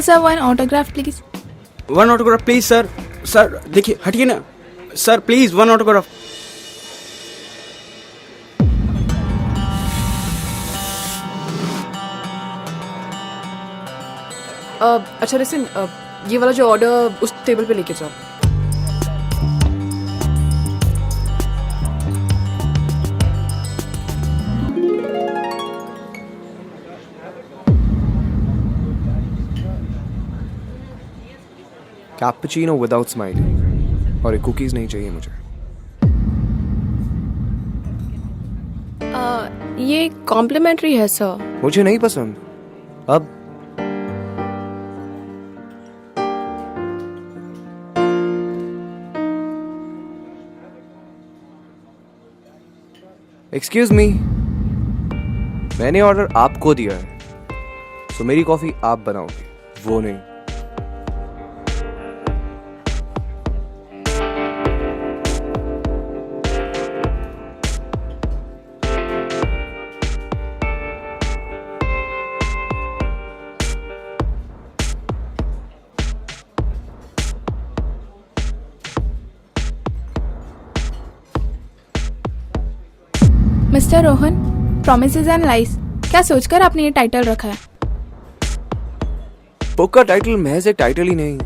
Sir one autograph please. One autograph please sir. Sir देखिए, हटिए ना सर, प्लीज वन ऑटोग्राफ। अच्छा listen, ये वाला जो ऑर्डर उस टेबल पे लेके जाओ। कैपुचिनो विदाउट स्माइली और एक कुकीज नहीं चाहिए मुझे। ये कॉम्प्लीमेंट्री है सर। मुझे नहीं पसंद। अब एक्सक्यूज मी, मैंने ऑर्डर आपको दिया है, तो मेरी कॉफी आप बनाओगे, वो नहीं। Mister Rohan, promises and lies, क्या सोचकर आपने ये टाइटल रखा है? बुक का टाइटल महज एक टाइटल ही नहीं,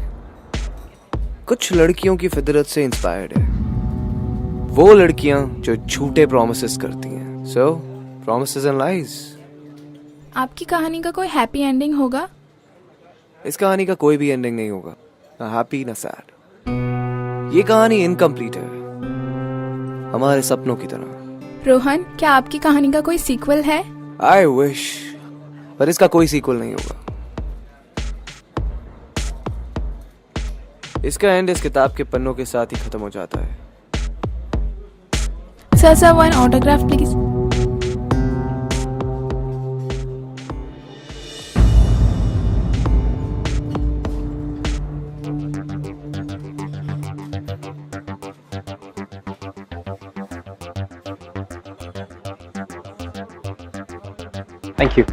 कुछ लड़कियों की फितरत से इंस्पायर्ड है। वो लड़कियां जो झूठे प्रॉमिसेस करती हैं। सो प्रॉमिसेस एंड लाइज। आपकी कहानी का कोई हैप्पी एंडिंग होगा? इस कहानी का कोई भी एंडिंग नहीं होगा, ना हैप्पी ना सैड। ये कहानी इनकम्प्लीट है, हमारे सपनों की तरह। रोहन, क्या आपकी कहानी का कोई सीक्वल है? आई विश, पर इसका कोई सीक्वल नहीं होगा। इसका एंड इस किताब के पन्नों के साथ ही खत्म हो जाता है। Sir one autograph please. Thank you.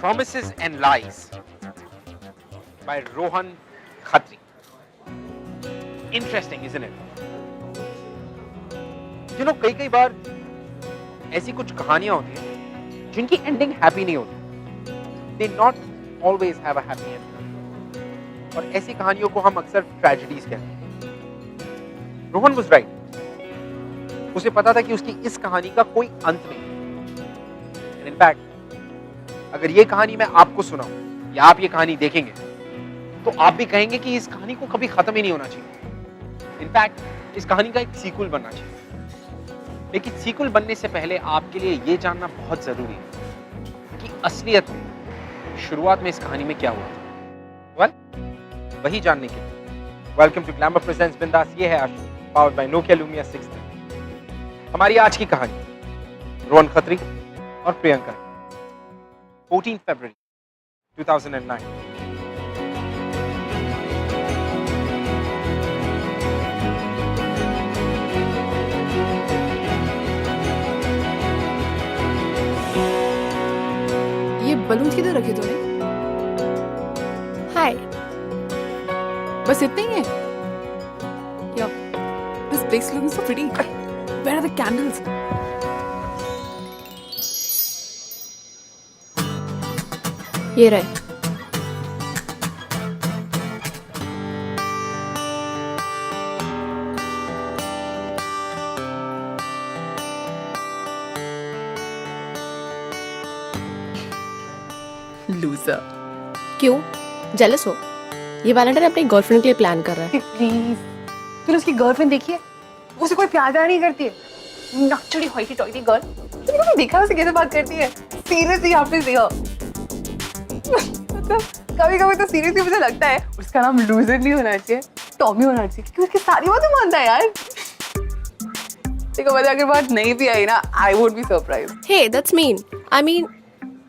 Promises and Lies by Rohan Khatri. Interesting, isn't it? You know, कई बार ऐसी कुछ कहानियां होती हैं जिनकी एंडिंग हैप्पी नहीं होती. They not always have a happy ending. और ऐसी कहानियों को हम अक्सर ट्रेजेडीज कहते हैं. Rohan was right. उसे पता था कि उसकी इस कहानी का कोई अंत नहीं. इनफैक्ट अगर ये कहानी मैं आपको सुनाऊं या आप ये कहानी देखेंगे तो आप भी कहेंगे कि इस कहानी को कभी खत्म ही नहीं होना चाहिए. इनफैक्ट इस कहानी का एक सीक्वल बनना चाहिए. लेकिन सीक्वल बनने से पहले आपके लिए ये जानना बहुत जरूरी है कि असलियत में शुरुआत में इस कहानी में क्या हुआ था. वेल, वही जानने के लिए वेलकम टू ग्लैमर प्रेजेंट्स बिंदास. ये है आशु, पावर्ड बाय नोकिया लूमिया 6. हमारी आज की कहानी रोहन खत्री और प्रियंका, 14 फरवरी 2009. ये बलून किधर रखे तूने? हाय। बस इतने ही है? या this place looks so pretty. Where are the candles? ये रहे। Loser. क्यों? जेलस हो? ये वैलेंटाइन अपनी गर्लफ्रेंड के लिए प्लान कर रहा है। प्लीज, तूने उसकी गर्लफ्रेंड देखी है? उसे कोई प्यार नहीं करती है. नकचड़ी होइटी टॉइटी गर्ल. तूने कभी देखा उसे कैसे बात करती है? सीरियसली आपने देखा? मतलब कभी-कभी तो सीरियसली मुझे लगता है उसका नाम लूजर नहीं होना चाहिए, टॉमी होना चाहिए, क्योंकि उसकी सारी बातें मानता है यार. देखो, मुझे अगर बात नहीं भी आई ना, I would be surprise. Hey, that's mean. I mean,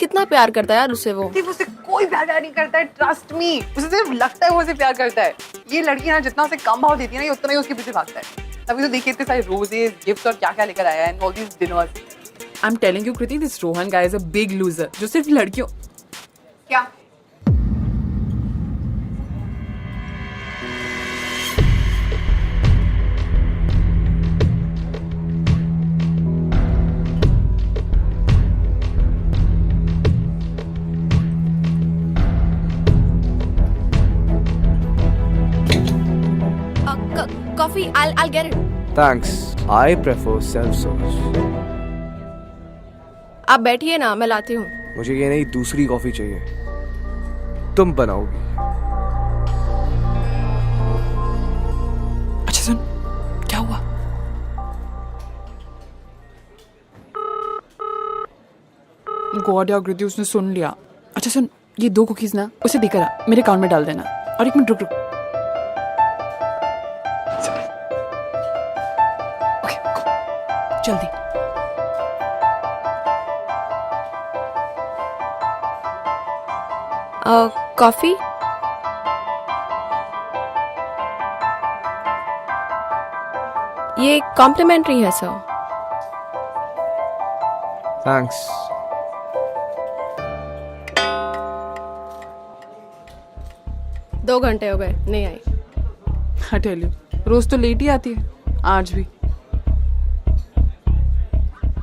कितना प्यार करता है यार उससे वो. सिर्फ उसे कोई प्यार नहीं करता है, ट्रस्ट मी. उसे सिर्फ लगता है वो उसे प्यार करता है. ये लड़की ना जितना उसे कम भाव देती है ना, ये उतना ही उसके पीछे भागता है. तभी तो देखिए इतने सारे रोजेस, गिफ्ट्स और क्या क्या लेकर आया है, all these dinners. I'm telling you, Kriti, this Rohan guy is a big loser. जो सिर्फ लड़कियों क्या? Coffee I'll get it. Thanks. I prefer self-service. आप बैठिए ना, मैं लाती हूँ. मुझे ये नहीं, दूसरी कॉफी चाहिए. तुम बनाओगी. अच्छा सुन, क्या हुआ? गॉड यार कृति, उसने सुन लिया. अच्छा सुन, ये 2 कुकीज ना उसे देकर आ, मेरे अकाउंट में डाल देना. और 1 मिनट रुक. ओके, जल्दी. कॉफी. ये कॉम्प्लीमेंट्री है सर. Thanks. दो घंटे हो गए, नहीं आई. I tell you, रोज तो लेट ही आती है, आज भी.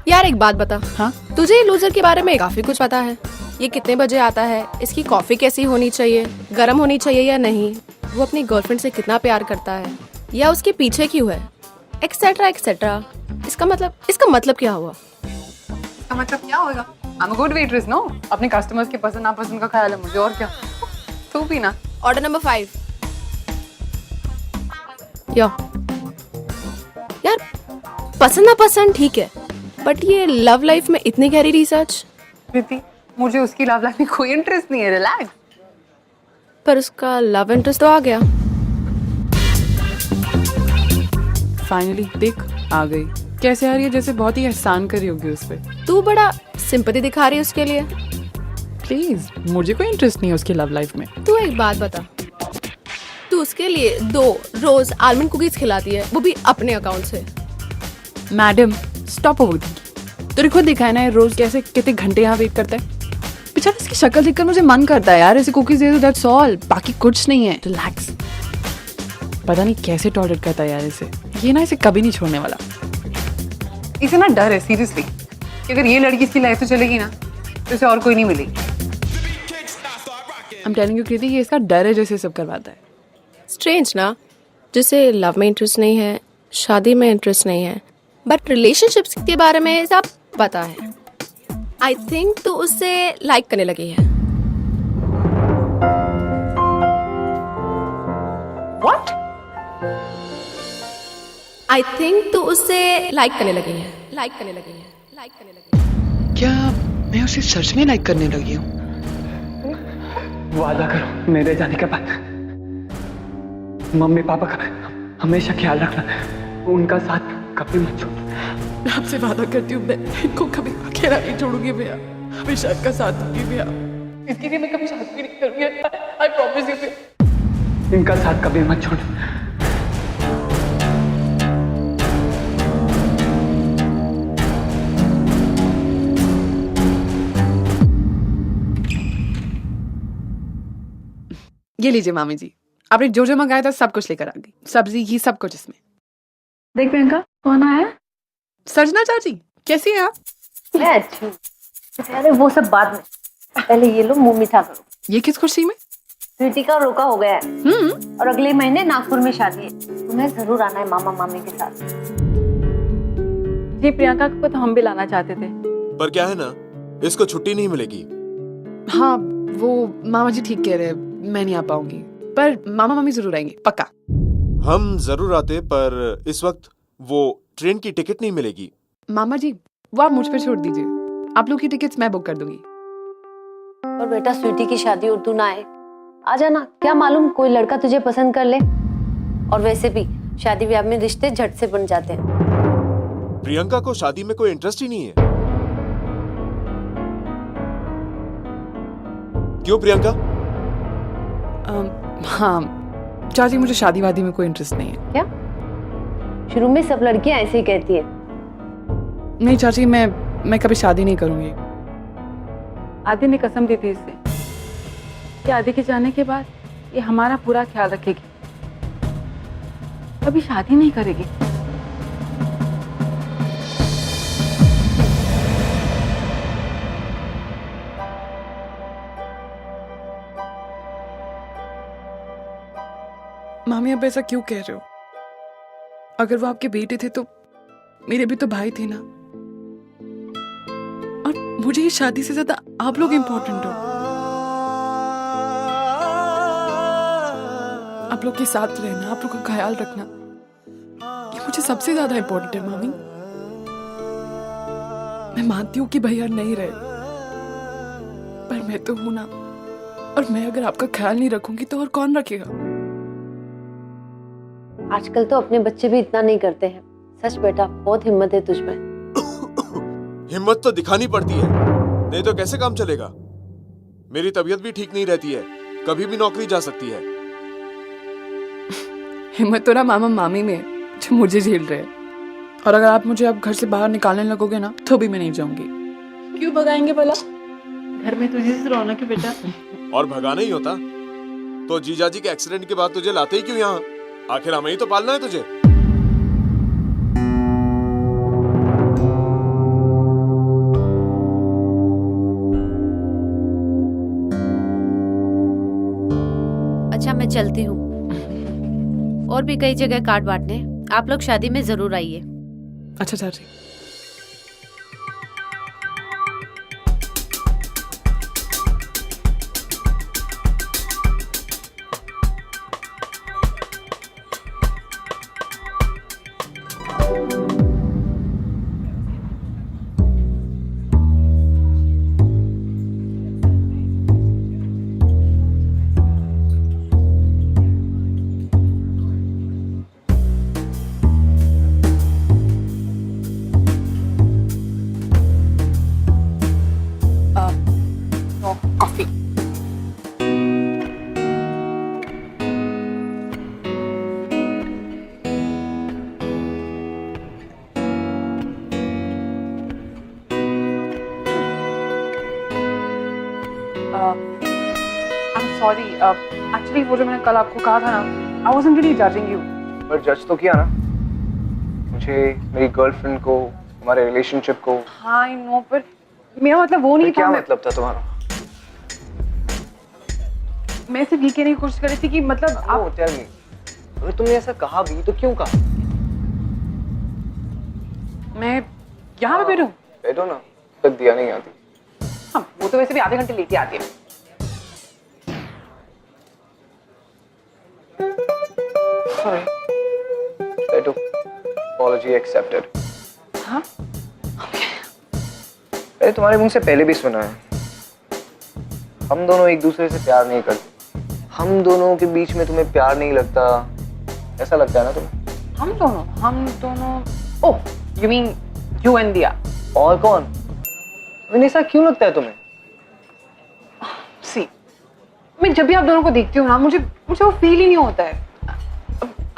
यार एक बात बता. हाँ? तुझे लूजर के बारे में काफी कुछ पता है. ये कितने बजे आता है, इसकी कॉफी कैसी होनी चाहिए, गर्म होनी चाहिए या नहीं, वो अपनी गर्लफ्रेंड से कितना प्यार करता है या उसके पीछे क्यों है, एक्सेट्रा एक्सेट्रा. इसका मतलब क्या हुआ? इसका मतलब क्या होगा? I'm a good waitress, no? अपने कस्टमर्स के पसंद नापसंद का ख्याल है मुझे, और क्या. तू भी ना. Order number 5. यार पसंद नापसंद ठीक है, बट ये लव लाइफ में इतनी गहरी रिसर्च. प्रीति, मुझे उसकी लव लाइफ में कोई इंटरेस्ट नहीं है. रिलैक्स. पर उसका लव इंटरेस्ट तो आ गया. फाइनली देख, आ गई. कैसे आ रही है, जैसे बहुत ही एहसान करी होगी उस पे. तू बड़ा सिंपैथी दिखा रही है उसके लिए. प्लीज, मुझे कोई इंटरेस्ट नहीं है उसकी लव लाइफ में. तू एक बात बता, तू उसके लिए 2 रोज आलमंड कुकीज खिलाती है, वो भी अपने अकाउंट से. Madam stop over thinking. तेरे खुद दिखा है ना, ये रोज कैसे कितने घंटे यहाँ वेट करता है. बेचारा, इसकी शक्ल देखकर मुझे मन करता है यार ऐसे कुकीज दे दो, दैट्स ऑल. बाकी कुछ नहीं है. रिलैक्स. पता नहीं कैसे टॉलरेट करता है यार इसे. ये ना इसे कभी नहीं छोड़ने वाला. इसे ना डर है सीरियसली कि अगर ये लड़की इसकी लाइफ से चलेगी ना तो इसे और कोई नहीं मिलेगी. I'm telling you कृति, ये इसका डर है जैसे सब करवाता है. स्ट्रेंज ना, जिसे लव में इंटरेस्ट नहीं है, शादी में इंटरेस्ट नहीं है, बट रिलेशनशिप्स के बारे में सब पता है. आई थिंक तू उससे लाइक करने लगी है. What? आई थिंक तू उससे लाइक करने लगी है. क्या मैं उसे सच में लाइक करने लगी हूँ? वादा करो मेरे जाने के बाद मम्मी पापा का हमेशा ख्याल रखना, उनका साथ कभी मत छोड़ो. मैं आपसे वादा करती हूँ, मैं इनको कभी अकेला नहीं छोड़ूंगी भैया. हमेशा इनका साथ दूंगी भैया. इसके लिए मैं कभी शादी भी नहीं करूंगी. आई प्रॉमिस यू भैया. इनका साथ कभी मत छोड़ो. ये लीजिए मामी जी, आपने जो जो मंगाया था सब कुछ लेकर आ गई. सब्जी घी सब कुछ इसमें. देख प्रियंका, कौन आया? सजना चाची, कैसी हैं आप? मैं अच्छी हूँ. अरे वो सब बाद में, पहले ये लो मुंह मीठा करो. ये किस खुशी में? स्वीटी का रोका हो गया है और अगले महीने नागपुर में शादी है. तुम्हें जरूर आना है मामा मामी के साथ. जी प्रियंका को तो हम भी लाना चाहते थे, पर क्या है ना, इसको छुट्टी नहीं मिलेगी. हाँ, वो मामा जी ठीक कह रहे हैं, मैं नहीं आ पाऊंगी, पर मामा मम्मी जरूर आएंगे पक्का. हम जरूर आते, पर इस वक्त वो ट्रेन की टिकट नहीं मिलेगी. मामा जी, वो आप मुझ पे छोड़ दीजिए. आप लोग की टिकट्स मैं बुक कर दूंगी. और बेटा स्वीटी की शादी और तू ना आए, आ जाना. क्या मालूम कोई लड़का तुझे पसंद कर ले. और वैसे भी शादी ब्याह में रिश्ते झट से बन जाते हैं. प्रियंका को शादी में कोई इंटरेस्ट ही नहीं है. क्यों प्रियंका? हाँ चाची, मुझे शादी वादी में कोई इंटरेस्ट नहीं है. क्या? शुरू में सब लड़कियां ऐसे ही कहती है. नहीं चाची, मैं मैं कभी शादी नहीं करूंगी। आदि ने कसम दी थी इससे कि आदि के जाने के बाद ये हमारा पूरा ख्याल रखेगी, कभी शादी नहीं करेगी। मामी अब ऐसा क्यों कह रहे हो? अगर वो आपके बेटे थे तो मेरे भी तो भाई थे ना। और मुझे ये शादी से ज्यादा आप लोग इम्पोर्टेंट हो। आप लोग के साथ रहना, आप लोग का ख्याल रखना, ये मुझे सबसे ज्यादा इम्पोर्टेंट है मामी। मैं मानती हूँ कि भैया नहीं रहे, पर मैं तो हूं ना। और मैं अगर आपका ख्याल नहीं रखूंगी तो और कौन रखेगा? आजकल तो अपने बच्चे भी इतना नहीं करते हैं। सच बेटा, बहुत हिम्मत है तुझ में। हिम्मत तो दिखानी पड़ती है, नहीं तो कैसे काम चलेगा। मेरी तबीयत भी ठीक नहीं रहती है, कभी भी नौकरी जा सकती है। हिम्मत तो ना मामा मामी में है, जो मुझे झेल रहे हैं। और अगर आप मुझे अब घर से बाहर निकालने लगोगे ना, तो भी मैं नहीं जाऊंगी। क्यों भगाएंगे भला? घर में तुझे से रौनक है बेटा। और भगाना ही होता तो जीजा जी के एक्सीडेंट के बाद तुझे लाते ही क्यों यहाँ? आखिर हमें ही तो पालना है तुझे। अच्छा, मैं चलती हूँ। और भी कई जगह कार्ड बांटने, आप लोग शादी में जरूर आइए। अच्छा चाची। कॉफी। सॉरी, एक्चुअली वो जो मैंने कल आपको कहा था ना, I wasn't really judging you. पर जज तो किया ना मुझे, मेरी गर्लफ्रेंड को, हमारे रिलेशनशिप को। हाँ आई नो, पर मेरा मतलब वो नहीं था। क्या मतलब था तुम्हारा? मैं सिर्फ ये कहने की कोशिश कर रही थी कि मतलब आप टेल मी, अगर तुमने ऐसा कहा भी तो क्यों कहा? मैं यहाँ पे बैठूं? बैठो ना, तक दिया नहीं आती। हाँ, वो तो वैसे भी आधे घंटे लेके आती है। सॉरी। बैठो, apology accepted। हाँ? मैंने तुम्हारे मुंह से पहले भी सुना है, हम दोनों एक दूसरे से प्यार नहीं करते। हम दोनों के बीच में तुम्हें प्यार नहीं लगता, ऐसा लगता है ना तुम्हें? हम दोनों। ओह, you mean you and दिया? और कौन? मैंने ऐसा क्यों लगता है तुम्हें? See, मैं जब भी आप दोनों को देखती हूँ ना, मुझे वो फील ही नहीं होता है।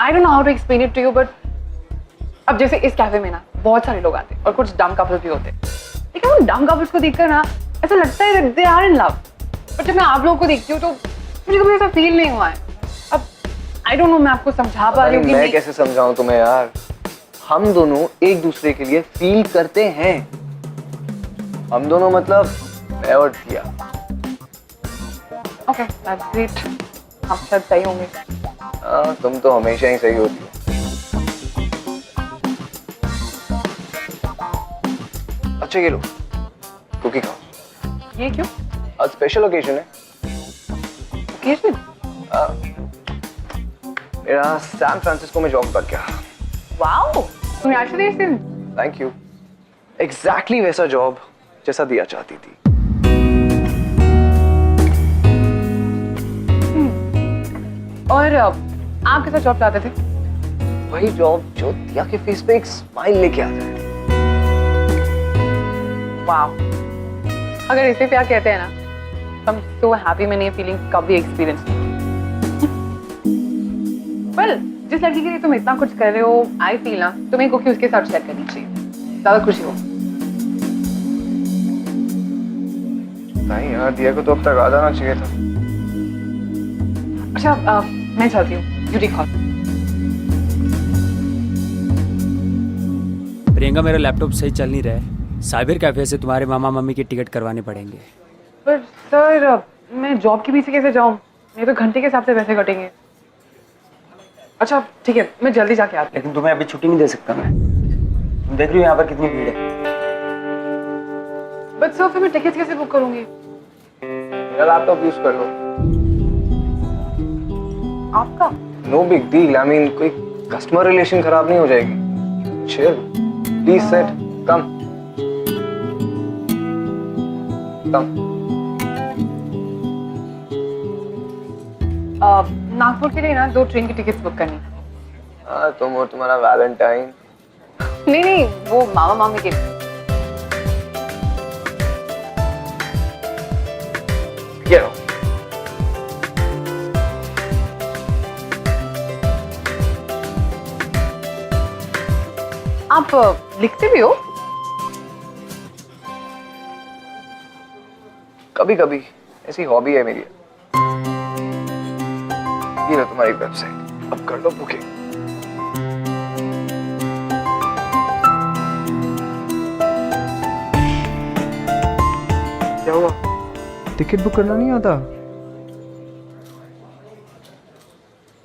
I don't know how to explain it to you, but अब जैसे इस कैफे में ना बहुत सारे लोग आते हैं और कुछ डम कपल्स भी होते हैं, लेकिन उन डम कपल्स को देखकर ना ऐसा लगता है that they are in love। पर जब मैं आप लोगों को देखती हूँ तो मुझे कभी ऐसा फील नहीं हुआ है। अब I don't know मैं आपको समझा पा रही हूँ कि मैं कैसे समझाऊं तुम्हें यार? हम दोनों एक दूसरे के लिए फील करते हैं। हम दोनों मतलब मैं और दिया। Okay, that's great। आप शायद सही होंगे। हाँ, तुम तो हमेशा ही सही होती हो। अच्छा ये लो, कुकी खाओ। ये क्यों? आज स्पेशल ओकेजन है। ओकेजन? मेरा सैन फ्रांसिस्को में जॉब कर गया। Wow, congratulations. Thank you. Exactly वैसा जॉब जैसा दिया चाहती थी। और आप कैसा जॉब चाहते थे? वही जॉब जो दिया के फेस पे एक स्माइल लेके आता है। वाओ, अगर इसे प्यार कहते हैं ना, I'm so happy मैंने ये फीलिंग कभी एक्सपीरियंस नहीं की। Well, जिस लड़की के लिए तुम इतना कुछ कर रहे हो, आई फील ना तुम्हें कुकी उसके साथ शेयर करनी चाहिए, ज्यादा खुशी हो। नहीं यार, दिया को तो अब तक आ जाना चाहिए था। अच्छा मैं चलती हूँ, यू रिकॉल। प्रियंका, मेरा लैपटॉप सही चल नहीं रहा है। साइबर कैफे से तुम्हारे मामा मम्मी की टिकट करवाने पड़ेंगे। पर सर मैं जॉब के पीछे कैसे जाऊँ? मेरे तो घंटे के हिसाब से पैसे कटेंगे। अच्छा ठीक है, मैं जल्दी जाके आती हूँ। लेकिन तुम्हें अभी छुट्टी नहीं दे सकता मैं। तुम देख रही हो यहाँ पर कितनी भीड़ है। बट सर फिर मैं टिकट कैसे बुक करूँगी? मेरा लैपटॉप यूज कर लो। आपका? No big deal, I mean कोई कस्टमर रिलेशन खराब नहीं हो जाएगी। Chill, please sit, come come. Nagpur के लिए ना 2 ट्रेन की टिकट्स बुक करनी है। तुम और तुम्हारा वैलेंटाइन। नहीं वो मामा मामी के। ये लो। आप लिखते भी हो? कभी कभी, ऐसी हॉबी है मेरी। ये लो तुम्हारी वेबसाइट, अब कर लो बुकिंग। क्या हुआ? टिकट बुक करना नहीं आता?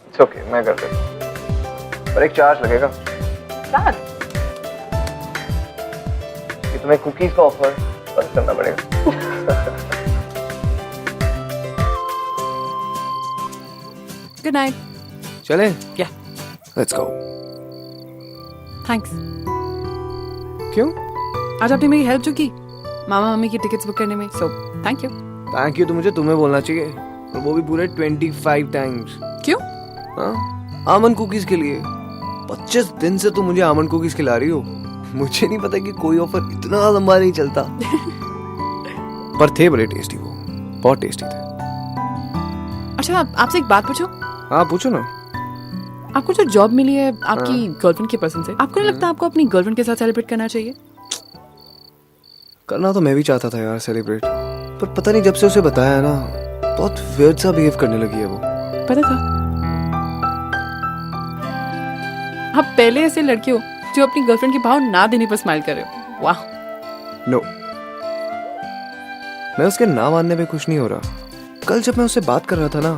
इट्स ओके, मैं कर देता हूं, पर एक चार्ज लगेगा। चार्ज? कि तुम्हें कुकीज का ऑफर बंद करना पड़ेगा। Good night. चले क्या? Let's go. थैंक्स। क्यों? आज आपने मेरी हेल्प जो की मामा मम्मी की टिकट्स बुक करने में, so thank you. Thank you तो मुझे तुम्हें बोलना चाहिए, और वो भी पूरे 25 टाइम्स। क्यों? हाँ, आमंड कुकीज के लिए। 25 दिन से तुम मुझे आमंड कुकीज खिला रही हो। मुझे नहीं पता कि कोई ऑफर इतना लंबा नहीं चलता। पर थे बड़े टेस्टी, वो बहुत टेस्टी थे। अच्छा आपसे एक बात पूछूं? हाँ पूछो ना। आपको जो जॉब मिली है आपकी गर्लफ्रेंड की पसंद से, आपको नहीं लगता आपको अपनी गर्लफ्रेंड के साथ सेलिब्रेट करना चाहिए? करना तो मैं भी चाहता था यार सेलिब्रेट, पर पता नहीं जब से उसे बताया ना, बहुत वियर्ड सा बिहेव करने लगी है वो। पता था? आप पहले ऐसे लड़के हो जो अपनी गर्लफ्रेंड के भाव ना देने पर स्माइल कर रहे हो। वाह। नो, मैं उसके ना मानने पे खुश नहीं हो रहा। कल जब मैं उससे बात कर रहा था ना,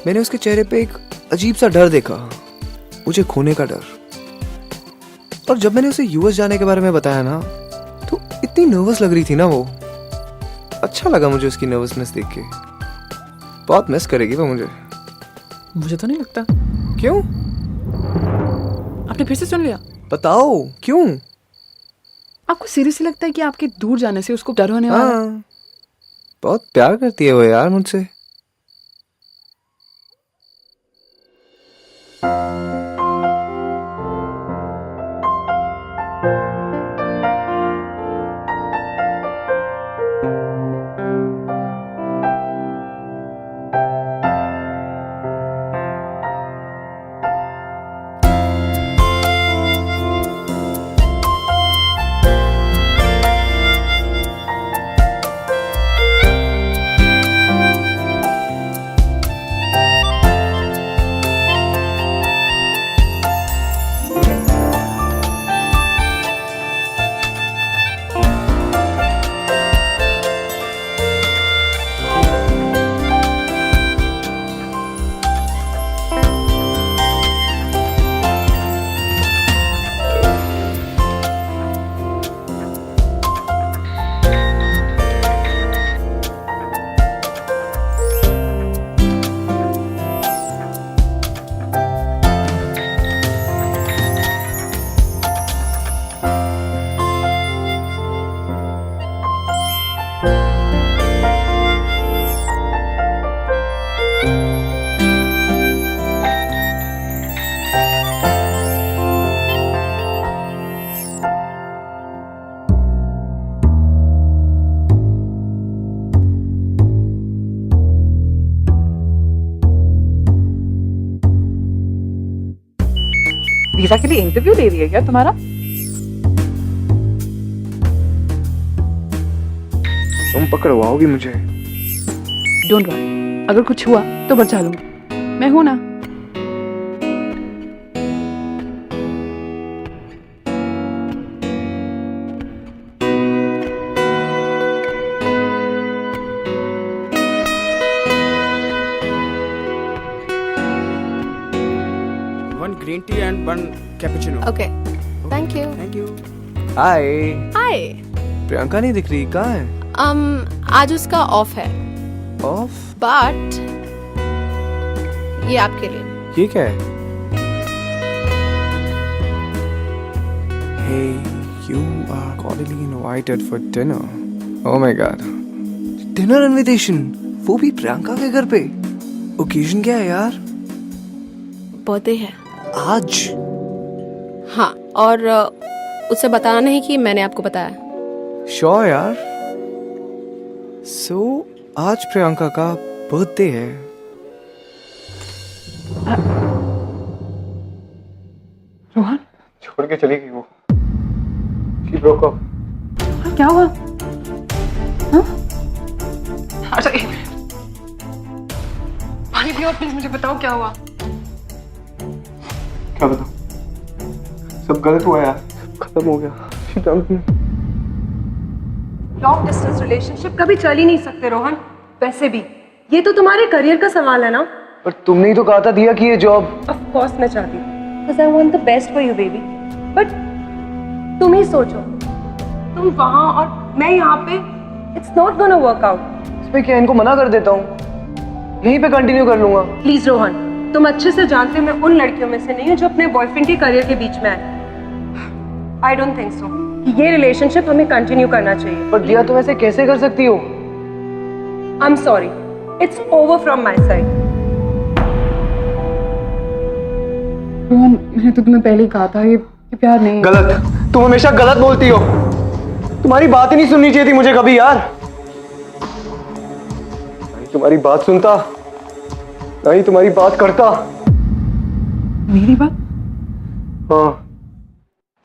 मैंने उसके चेहरे पे एक अजीब सा डर देखा, मुझे खोने का डर। और जब मैंने उसे यूएस जाने के बारे में बताया ना, तो इतनी नर्वस लग रही थी ना वो। अच्छा लगा मुझे उसकी नर्वसनेस देख के। बहुत मिस करेगी वो मुझे। मुझे तो नहीं लगता। क्यों? आपने फिर से सुन लिया? बताओ क्यों? आपको सीरियसली लगता है कि आपके दूर जाने से उसको डर होने वाला है? हाँ, बहुत प्यार करती है वो यार मुझसे। वीजा के लिए इंटरव्यू दे रही है क्या तुम्हारा? तुम पकड़वाओगी मुझे। डोंट वरी, अगर कुछ हुआ तो बचा लूंगी, मैं हूं ना। One green tea and one cappuccino. Okay, thank you. Thank you. हाय। हाय। प्रियंका नहीं दिख रही, कहाँ है? आज उसका ऑफ है, ऑफ? बट ये आपके लिए। ये क्या है? Hey, you are cordially invited for dinner. Oh my god. Dinner invitation, वो भी प्रियंका के घर पे। ओकेजन क्या है यार? बर्थडे है। आज? हाँ, और उसे बताना नहीं कि मैंने आपको बताया। श्योर यार। सो आज प्रियंका का बर्थडे है। रोहन, छोड़ के चली गई वो। She broke up. क्या हुआ? हाँ? अच्छा, एक मिनट। पानी पियो प्लीज, मुझे बताओ क्या हुआ। क्या बताऊं? सब गलत हुआ यार, खत्म हो गया। She dumped me. Long distance relationship कभी चल ही नहीं सकते रोहन। वैसे भी ये तो तुम्हारे करियर का सवाल है ना। पर तुमने ही तो कहा था दिया कि ये जॉब। ऑफ कोर्स मैं चाहती हूँ, because I want the best for you baby. But तुम ही सोचो, तुम वहाँ और मैं यहाँ पे, it's not gonna work out. इसमें क्या, इनको मना कर देता हूँ, यहीं पे कंटिन्यू कर लूंगा। प्लीज रोहन, तुम अच्छे से जानते हो मैं उन लड़कियों में से नहीं हूँ जो अपने बॉयफ्रेंड के करियर के बीच में आए। आई डोंट थिंक सो ये रिलेशनशिप हमें कंटिन्यू करना चाहिए। पर दिया तुम ऐसे कैसे कर सकती हो? I am sorry, it's over from my side. Rohan, मैंने तो तुम्हें पहले ही कहा था ये प्यार नहीं है। गलत, तुम हमेशा गलत बोलती हो। तुम्हारी बात ही नहीं सुननी चाहिए थी मुझे कभी यार। नहीं तुम्हारी बात सुनता, नहीं तुम्हारी बात करता। मेरी बात? हाँ,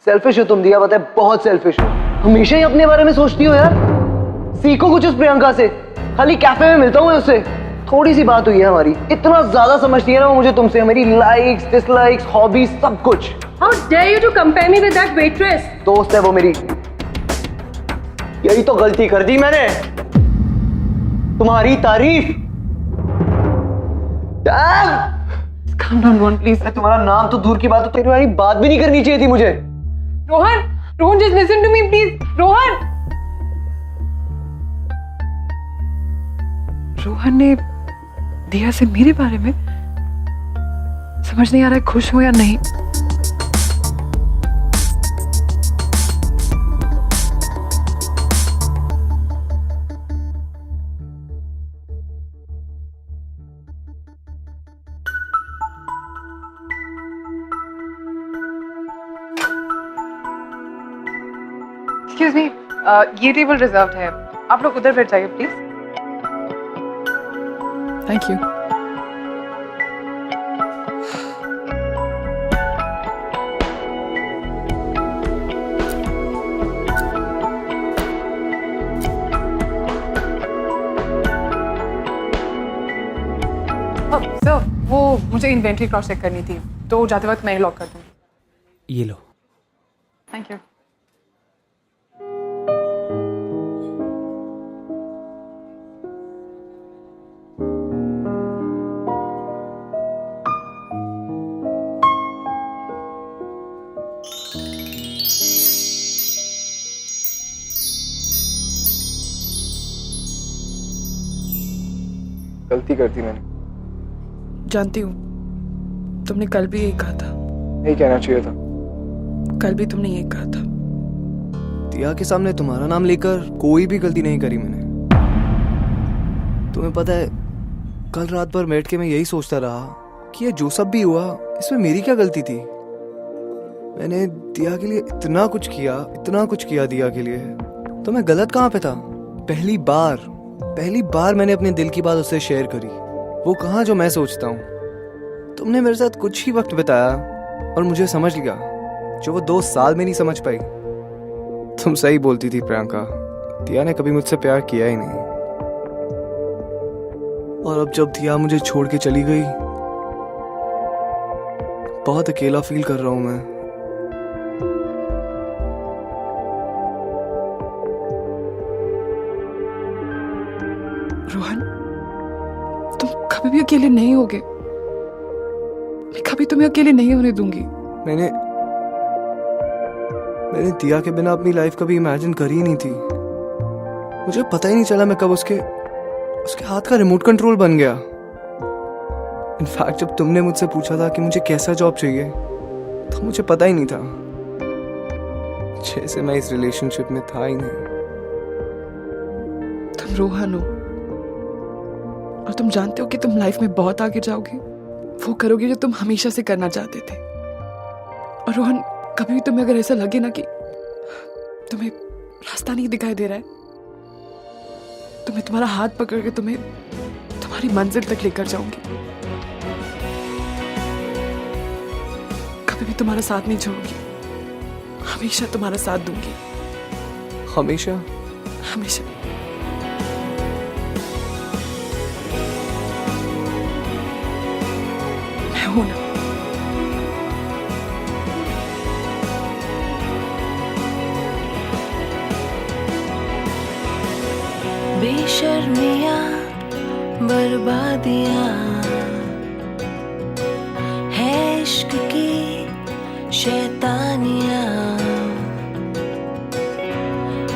सेल्फिश हो तुम दिया, पता है, बहुत सेल्फिश हो। हमेशा ही अपने बारे में सोचती हो यार। सीखो कुछ उस प्रियंका से। खाली कैफे में मिलता हूँ मैं उससे, थोड़ी सी बात हुई है हमारी, इतना ज्यादा समझती है ना वो मुझे तुमसे, मेरी लाइक्स डिसलाइक्स हॉबीज सब कुछ। How dare you to compare me with that waitress? दोस्त है वो मेरी। यही तो गलती कर दी मैंने, तुम्हारी तारीफ। Calm down, Rohan, please. तुम्हारा नाम तो दूर की बात, तो तुम्हारी बात भी नहीं करनी चाहिए थी मुझे। Rohan, Rohan, just listen to me, please. Rohan, Rohan ने दिया से मेरे बारे में, समझ नहीं आ रहा है खुश हो या नहीं। Excuse me, ये टेबल रिजर्व्ड है, आप लोग उधर बैठ जाइए प्लीज। Thank you. सर, वो मुझे इन्वेंट्री क्रॉस चेक करनी थी, तो जाते वक्त मैं ही लॉक कर दूँगी। ये लो। Thank you. गलती कर दी मैंने। जानती हूँ, तुमने कल भी यही कहा था। नहीं कहना चाहिए था। कल भी तुमने यही कहा था। दिया के सामने तुम्हारा नाम लेकर कोई भी गलती नहीं करी मैंने। तुम्हें पता है, कल रात भर बैठ के मैं यही सोचता रहा कि ये जो सब भी हुआ इसमें मेरी क्या गलती थी। मैंने दिया के लिए इतना कुछ किया दिया के लिए, तो मैं गलत कहाँ पे था? पहली बार मैंने अपने दिल की बात उससे शेयर करी, वो कहाँ जो मैं सोचता हूँ। तुमने मेरे साथ कुछ ही वक्त बिताया और मुझे समझ लिया, जो वो 2 साल में नहीं समझ पाई। तुम सही बोलती थी प्रियंका, दिया ने कभी मुझसे प्यार किया ही नहीं, और अब जब दिया मुझे छोड़ के चली गई, बहुत अकेला फील कर रहा हूं मैं। रोहन, तुम कभी भी अकेले नहीं होगे। मैं कभी तुम्हें अकेले नहीं होने दूंगी। मैंने दिया के बिना अपनी लाइफ कभी इमेजिन करी ही नहीं थी। मुझे पता ही नहीं चला मैं कब उसके हाथ का रिमोट कंट्रोल बन गया। इनफैक्ट जब तुमने मुझसे पूछा था कि मुझे कैसा जॉब चाहिए, तो मुझे पता ही नहीं था, जैसे मैं इस रिलेशनशिप में था ही नहीं। तुम रोहन हो, और तुम जानते हो कि तुम लाइफ में बहुत आगे जाओगे। वो करोगे जो तुम हमेशा से करना चाहते थे। और रोहन, कभी भी तुम्हें अगर ऐसा लगे ना कि तुम्हें रास्ता नहीं दिखाई दे रहा है, तो मैं तुम्हारा हाथ पकड़ के तुम्हें तुम्हारी मंजिल तक लेकर जाऊंगी। कभी भी तुम्हारा साथ नहीं छोड़ूंगी, हमेशा तुम्हारा साथ दूंगी। हमेशा? हमेशा। मैं हूं ना। बेशर्मियाँ बर्बादियाँ है इश्क की शैतानियाँ,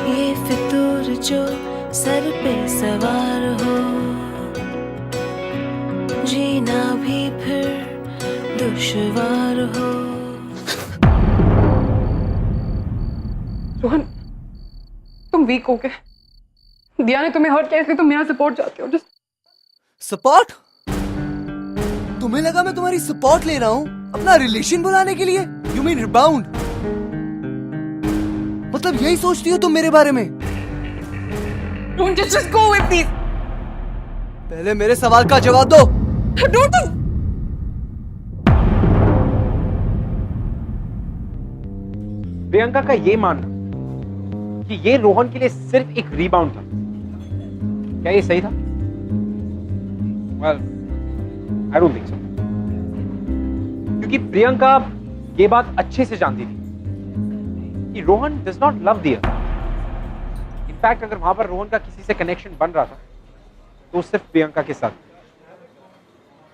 ये फितूर जो सर पे सवार हो, जीना भी फिर दुश्वार हो। रोहन, तुम वीक हो गए। दिया ने तुम्हें हर्ट किया, इसलिए तुम मेरा सपोर्ट चाहते हो। Just support? तुम्हें लगा मैं तुम्हारी सपोर्ट ले रहा हूँ अपना रिलेशन बुलाने के लिए? You mean rebound? मतलब यही सोचती हो तुम मेरे बारे में? Don't just go away, please. पहले मेरे सवाल का जवाब दो। Don't. प्रियंका का ये मानना कि ये रोहन के लिए सिर्फ एक रीबाउंड था, क्या ये सही था? Well, I don't think so. क्योंकि प्रियंका ये बात अच्छे से जानती थी कि रोहन does not love दिया। इनफैक्ट अगर वहां पर रोहन का किसी से कनेक्शन बन रहा था तो सिर्फ प्रियंका के साथ।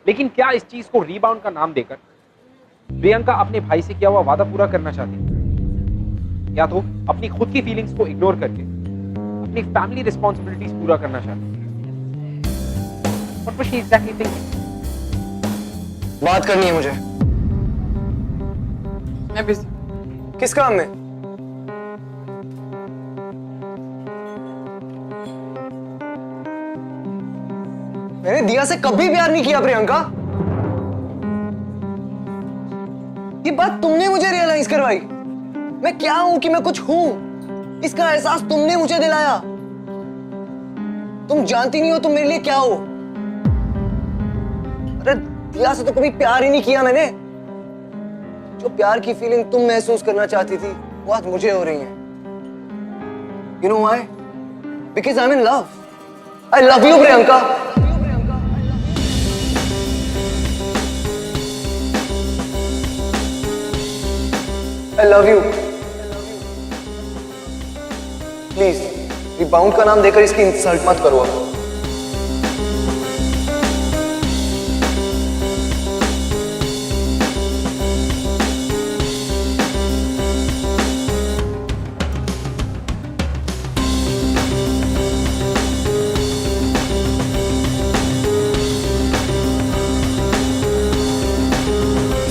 लेकिन क्या इस चीज को रीबाउंड का नाम देकर प्रियंका अपने भाई से किया हुआ वादा पूरा करना चाहती है, या तो अपनी खुद की फीलिंग्स को इग्नोर करके अपनी फैमिली रिस्पॉन्सिबिलिटीज पूरा करना चाहती है? What was she exactly thinking? बात करनी है मुझे। मैं बिजी। किस काम में? मैंने दिया से कभी प्यार नहीं किया प्रियंका। ये बात तुमने मुझे रियलाइज करवाई। मैं क्या हूं कि मैं कुछ हूं, इसका एहसास तुमने मुझे दिलाया। तुम जानती नहीं हो तुम मेरे लिए क्या हो। अरे दिया से तो कभी प्यार ही नहीं किया मैंने। जो प्यार की फीलिंग तुम महसूस करना चाहती थी वो आज मुझे हो रही है। You know why? Because I'm in love. I love you, Priyanka. I love you. Please rebound का नाम देकर इसकी इंसल्ट मत करो।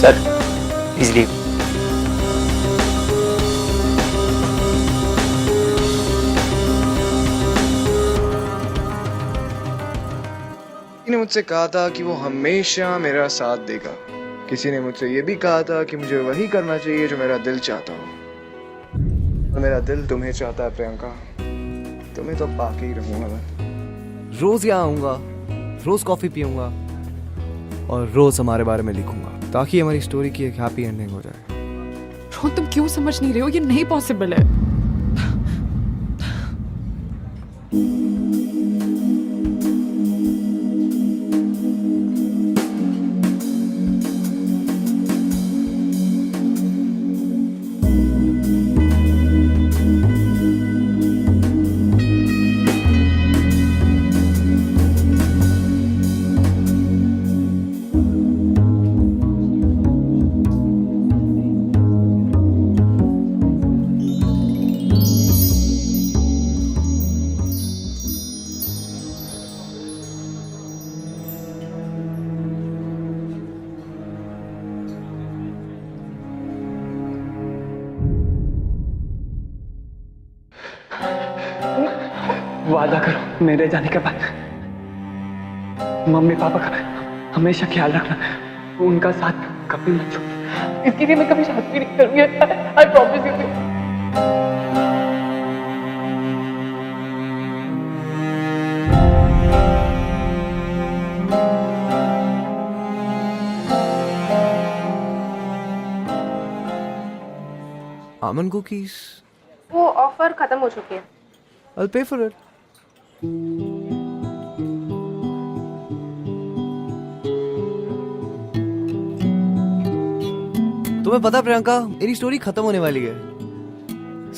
Sir please leave. किसी ने मुझसे कहा था कि वो हमेशा मेरा साथ देगा। किसी ने मुझसे ये भी कहा था कि मुझे वही करना चाहिए जो मेरा दिल चाहता हो। और मेरा दिल तुम्हें चाहता है प्रियंका। तुम्हें तो पाके ही रहूंगा मैं। रोज यहाँ आऊंगा, रोज कॉफी पीऊंगा और रोज हमारे बारे में लिखूंगा, ताकि हमारी स्टोरी की एक हैप्पी एंडिंग हो जाए। रोहन, तुम क्यों समझ नहीं रहे हो? ये नहीं पॉसिबल है। वादा करो मेरे जाने के बाद मम्मी पापा का हमेशा ख्याल रखना, उनका साथ कभी मत छोड़ना। इसके लिए मैं कभी शादी नहीं करूंगी, I promise you. Almond cookies. वो ऑफर खत्म हो चुकी है। I'll pay for it. तुम्हें पता प्रियंका, मेरी स्टोरी खत्म होने वाली है।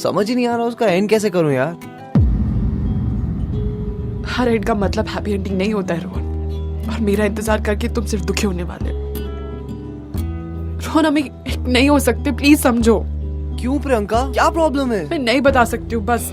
समझ ही नहीं आ रहा उसका एंड कैसे करूं यार। हर एंड का मतलब हैप्पी एंडिंग नहीं होता है रोहन, और मेरा इंतजार करके तुम सिर्फ दुखी होने वाले हो। रोहन, हम एक नहीं हो सकते, प्लीज समझो। क्यों प्रियंका, क्या प्रॉब्लम है? मैं नहीं बता सकती हूँ, बस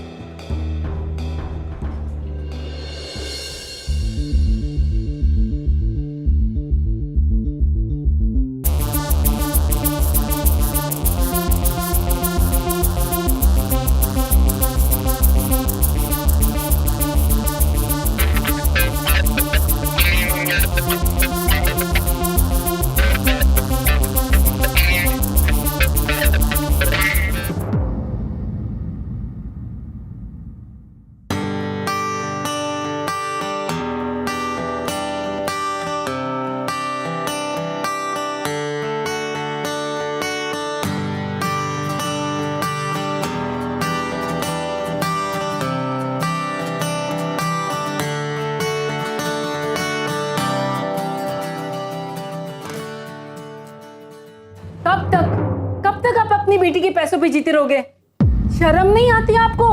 कब तक आप अपनी बेटी के पैसों पे जीते रहोगे? शर्म नहीं आती आपको?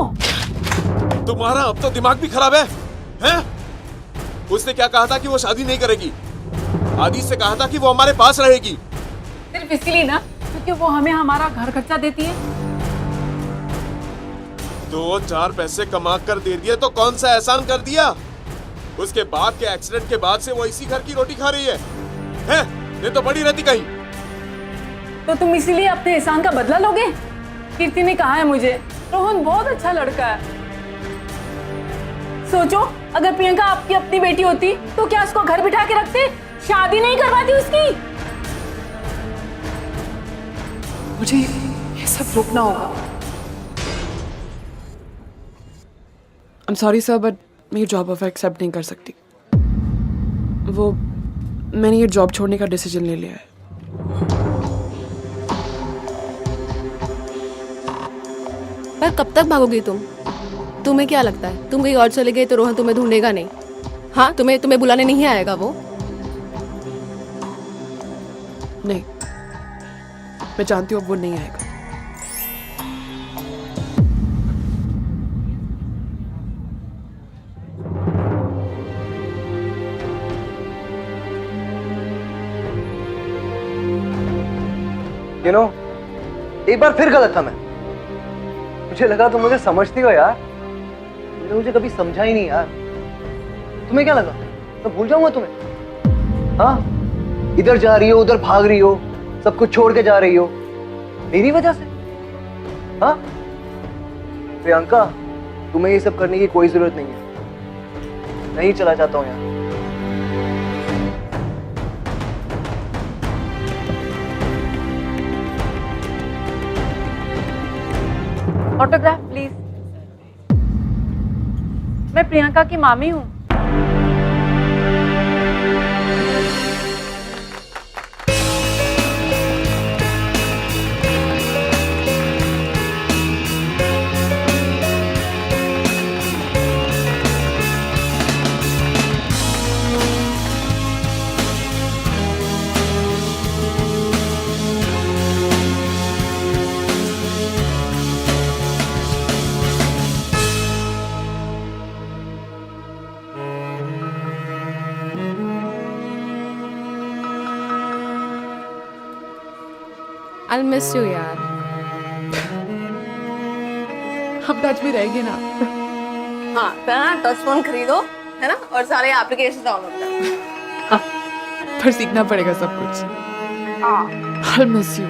तुम्हारा अब तो दिमाग भी खराब है, हैं? उसने क्या कहा था कि वो शादी नहीं करेगी? आदि से कहा था कि वो हमारे पास रहेगी। सिर्फ इसलिए ना क्योंकि वो हमें हमारा घर खर्चा देती है। 2-4 पैसे कमा कर दे दिए तो कौन सा एहसान कर दिया? उसके बाप के एक्सीडेंट के बाद से वो इसी घर की रोटी खा रही है, हैं? ये तो बड़ी रहती कहीं। तो तुम इसीलिए अपने एहसान का बदला लोगे? कीर्ति ने कहा है मुझे, रोहन बहुत अच्छा लड़का है। सोचो, अगर प्रियंका आपकी अपनी बेटी होती तो क्या उसको घर बिठा के रखते, शादी नहीं करवाती उसकी? मुझे ये सब रोकना होगा। I'm sorry sir, but मैं ये जॉब ऑफर एक्सेप्ट नहीं कर सकती। मैंने ये जॉब छोड़ने का डिसीजन ले लिया है। पर कब तक भागोगी तुम? तुम्हें क्या लगता है तुम कहीं और चले गए तो रोहन तुम्हें ढूंढेगा नहीं? हाँ, तुम्हें बुलाने नहीं आएगा वो? नहीं, मैं जानती हूँ अब वो नहीं आएगा। You know, एक बार फिर गलत था मैं। मुझे लगा तुम मुझे समझती हो यार। तुमने मुझे कभी समझा ही नहीं यार। तुम्हें क्या लगा मैं भूल जाऊंगा तुम्हें? हाँ, इधर जा रही हो, उधर भाग रही हो, सब कुछ छोड़ के जा रही हो मेरी वजह से। हाँ प्रियंका, तुम्हें ये सब करने की कोई जरूरत नहीं है। नहीं चला जाता हूँ यार। Autograph please. मैं प्रियंका की मामी हूँ। I'll miss you यार। हम टच में रहेंगे ना? हाँ, तो ना टच फोन खरीदो, है ना, और सारे एप्लीकेशन डाउनलोड करो। हाँ, पर सीखना पड़ेगा सब कुछ। I'll miss you।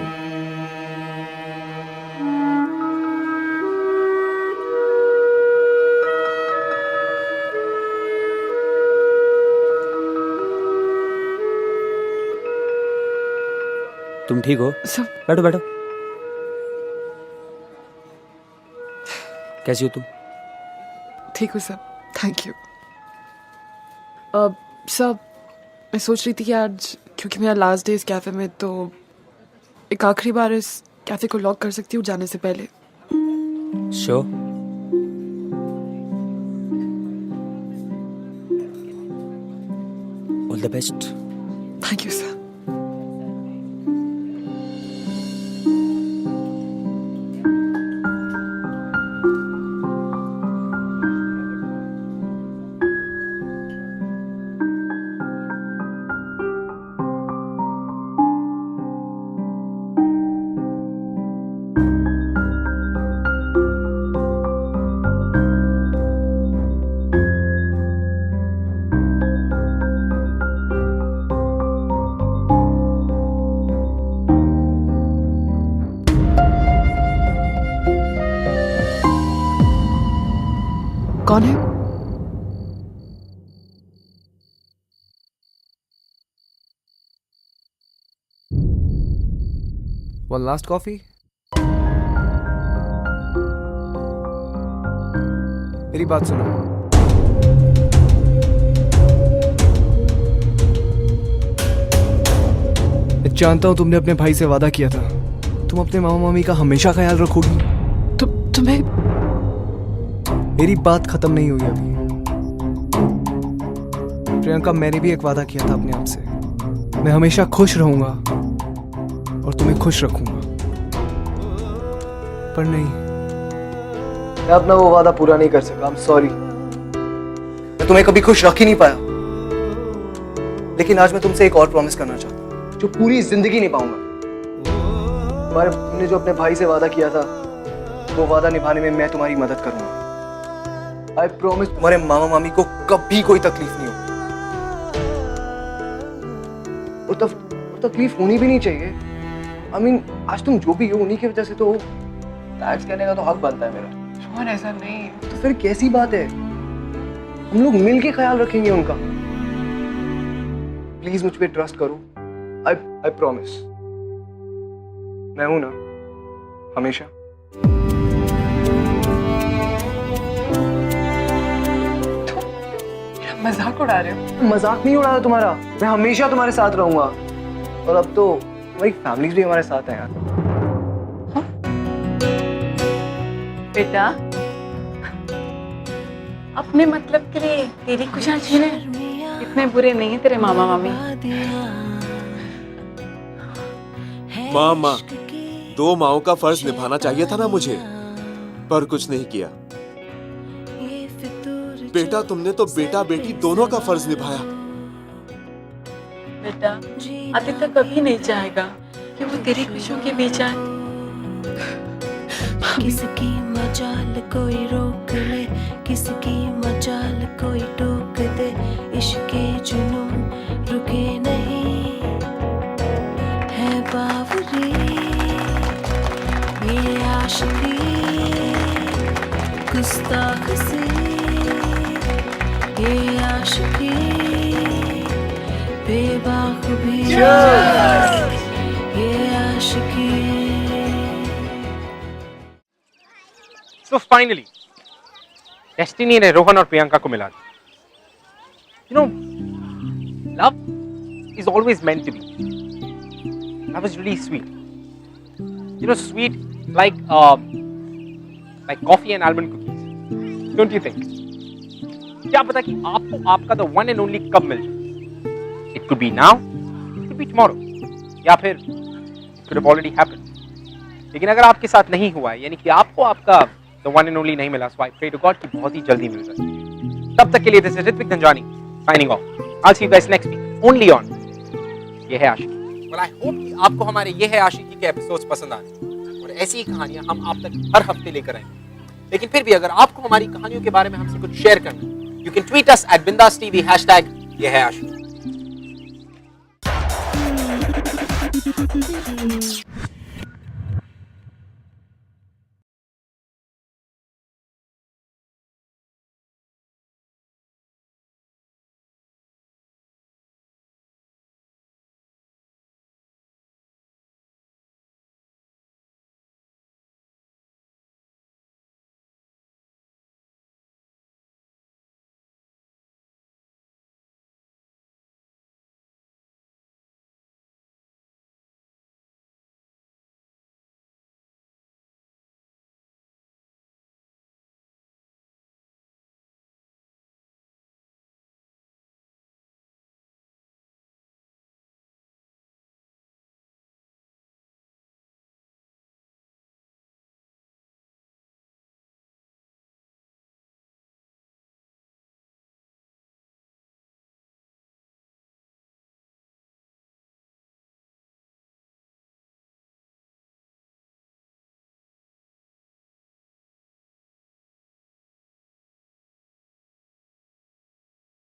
तुम ठीक हो? सब बैठो बैठो। कैसी हो तुम? ठीक हो सब, थैंक यू। सब मैं सोच रही थी कि आज क्योंकि मेरा लास्ट डे इस कैफे में, तो एक आखिरी बार इस कैफे को लॉक कर सकती हूँ जाने से पहले। Show all the best. Thank you sir. कौन है? One last coffee. मेरी बात सुनो। मैं जानता हूं तुमने अपने भाई से वादा किया था, तुम अपने मामा मामी का हमेशा ख्याल रखोगी। तुम्हें मेरी बात खत्म नहीं हुई अभी। प्रियंका, मैंने भी एक वादा किया था अपने आप से, मैं हमेशा खुश रहूंगा और तुम्हें खुश रखूंगा। पर नहीं, मैं अपना वो वादा पूरा नहीं कर सका। I'm sorry। मैं तुम्हें कभी खुश रख ही नहीं पाया। लेकिन आज मैं तुमसे एक और प्रॉमिस करना चाहता हूँ जो पूरी जिंदगी निभाऊंगा। तुमने जो अपने भाई से वादा किया था, वो वादा निभाने में मैं तुम्हारी मदद करूंगा। I promise तुम्हारे मामा मामी को कभी कोई तकलीफ नहीं होगी। और तकलीफ होनी भी नहीं चाहिए। I mean, आज तुम जो भी हो उन्हीं की वजह से तो थैंक्स कहने का तो हक बनता है मेरा। रोहन ऐसा नहीं। तो फिर कैसी बात है? हम लोग मिल के ख्याल रखेंगे उनका। प्लीज मुझ पे ट्रस्ट करो। I promise। मैं हूं ना हमेशा। मजाक उड़ा रहे हो? मजाक नहीं उड़ा रहा तुम्हारा, मैं हमेशा तुम्हारे साथ रहूंगा। और अब तो तुम्हारी फैमिलीज भी हमारे साथ है यार। बेटा, अपने मतलब के लिए तेरी खुशियां छीने इतने बुरे नहीं है तेरे मामा मामी। माँ, 2 माओं का फर्ज निभाना चाहिए था ना मुझे, पर कुछ नहीं किया। बेटा, तुमने तो बेटा बेटी दोनों का फर्ज निभाया। बेटा, आदित्य कभी नहीं चाहेगा कि वो तेरी खुशियों के बीच आए। किसकी मजाल कोई रोक ले, किसकी मजाल कोई टोक दे, इश्क़े जुनून रुके नहीं है बावरी। ये आशिकी गुस्ताख सी, ये आशिकी बेबाक भी, ये आशिकी। So finally, डेस्टिनी ने रोहन और प्रियंका को मिला दिया। You know, love is always meant to be. Love is really sweet. You know, sweet like coffee and almond cookies. Don't you think? क्या पता कि आपको आपका the one and only कब मिल जाए? It could be now, it could be tomorrow, या फिर it could have already happened. लेकिन अगर आपके साथ नहीं हुआ है, यानी कि आपको आपका the one and only नहीं मिला, so I pray to God कि बहुत ही जल्दी मिल जाए। तब तक के लिए this is Ritwik Dhanjani signing off. I'll see you guys next week only on ये है आशिकी। Well, I hope कि आपको हमारे ये है आशिकी के एपिसोड्स पसंद आए और ऐसी ही कहानियां हम आप तक हर हफ्ते लेकर आएंगे। लेकिन फिर भी अगर आपको हमारी कहानियों के बारे में हमसे कुछ शेयर करना, you can tweet us at Bindas TV #ये है आशिकी।